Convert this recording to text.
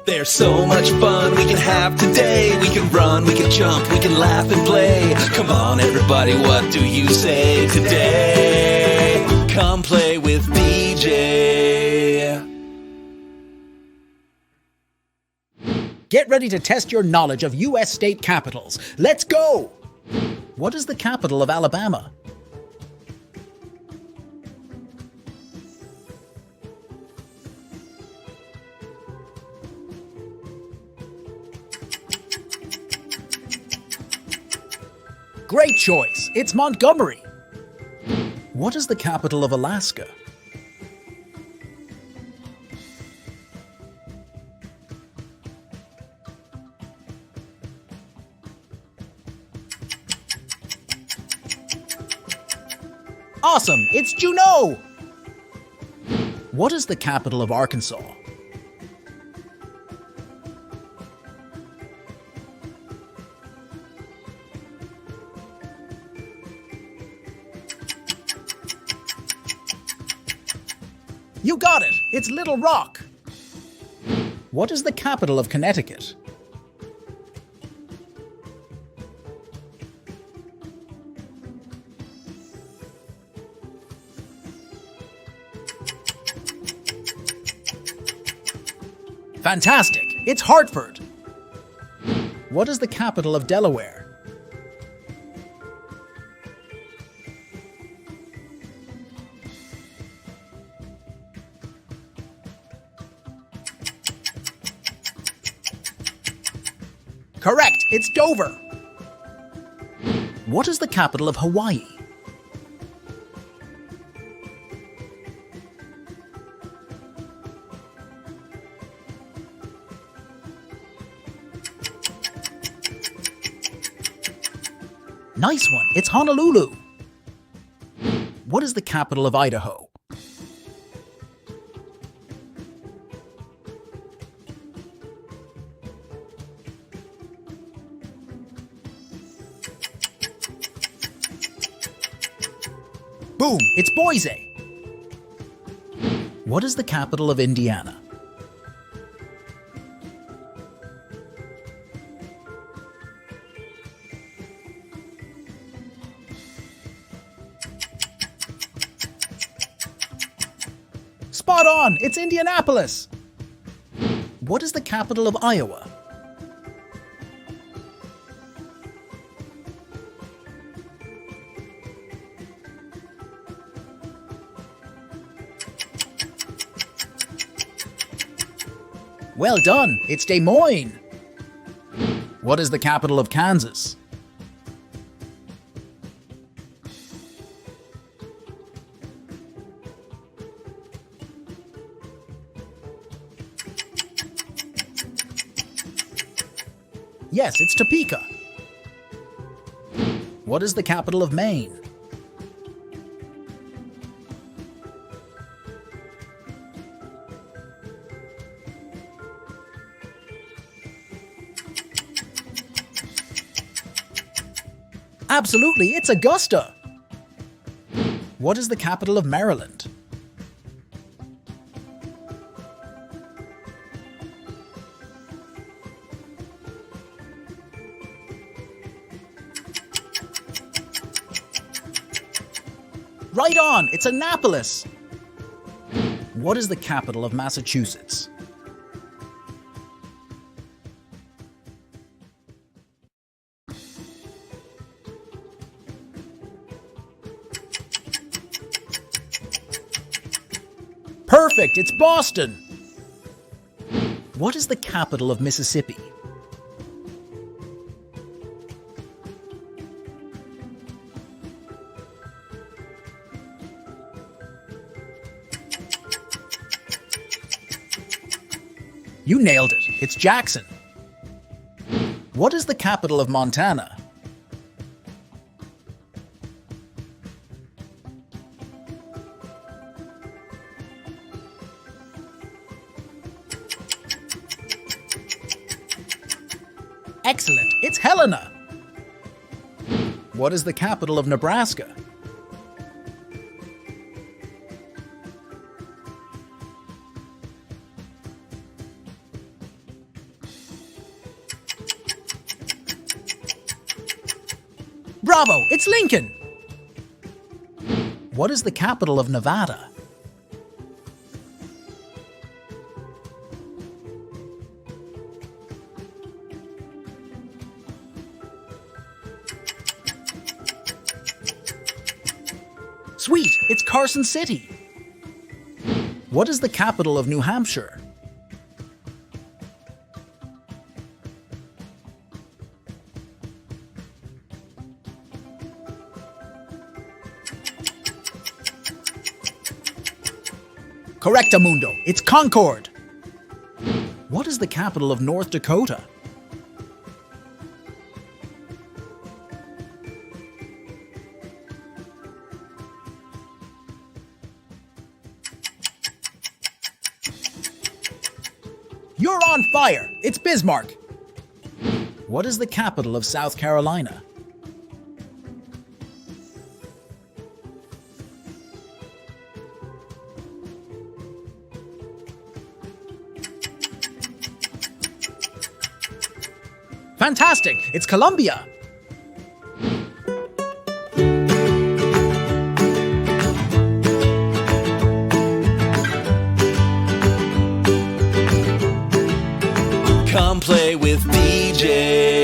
There's so much fun we can have today. We can run, we can jump, we can laugh and play. Come on everybody, what do you say today? Come play with DJ. Get ready to test your knowledge of U.S. state capitals. Let's go! What is the capital of Alabama? Great choice! It's Montgomery! What is the capital of Alaska? Awesome! It's Juneau! What is the capital of Arkansas? You got it! It's Little Rock! What is the capital of Connecticut? Fantastic! It's Hartford! What is the capital of Delaware? Correct! It's Dover! What is the capital of Hawaii? Nice one! It's Honolulu! What is the capital of Idaho? Boom! It's Boise! What is the capital of Indiana? Spot on! It's Indianapolis! What is the capital of Iowa? Well done! It's Des Moines! What is the capital of Kansas? Yes, it's Topeka. What is the capital of Maine? Absolutely, it's Augusta. What is the capital of Maryland? Right on, it's Annapolis. What is the capital of Massachusetts? Perfect, it's Boston. What is the capital of Mississippi? You nailed it. It's Jackson. What is the capital of Montana? Excellent. It's Helena. What is the capital of Nebraska? Bravo! It's Lincoln! What is the capital of Nevada? Sweet! It's Carson City! What is the capital of New Hampshire? Correctamundo! It's Concord! What is the capital of North Dakota? You're on fire! It's Bismarck! What is the capital of South Carolina? Fantastic! It's Columbia! Come play with DJ.